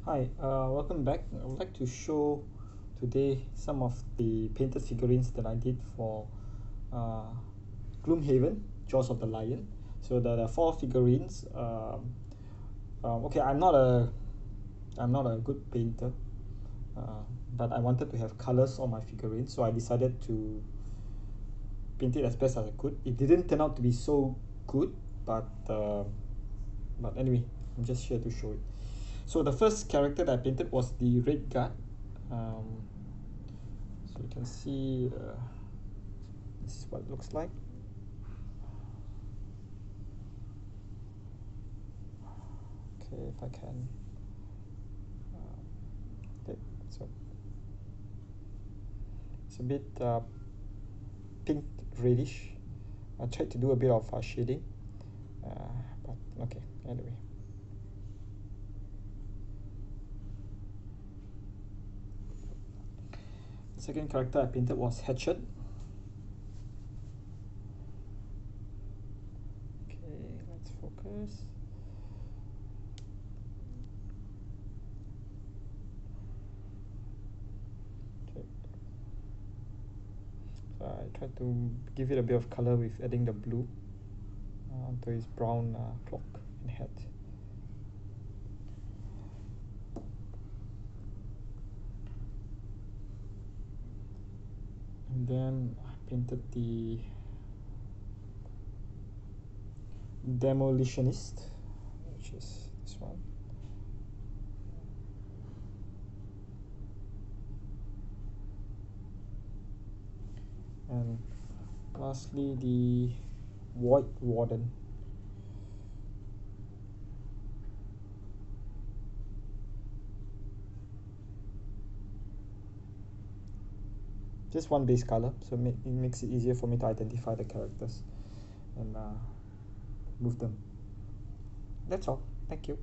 Hi, welcome back. I would like to show today some of the painted figurines that I did for uh, Gloomhaven, Jaws of the Lion. So there are four figurines. Okay, I'm not a good painter, but I wanted to have colors on my figurines, so I decided to paint it as best as I could. It didn't turn out to be so good, but anyway, I'm just here to show it. So the first character that I painted was the red guard. So you can see this is what it looks like. Okay, if I can. Okay, so it's a bit pink reddish. I tried to do a bit of shading, but okay, anyway. The second character I painted was Hatchet. Okay, let's focus. Okay. So I tried to give it a bit of color with adding the blue onto his brown cloak and hat. And then I painted the demolitionist, which is this one. And lastly, the void warden. Just one base color, so it makes it easier for me to identify the characters and move them. That's all. Thank you.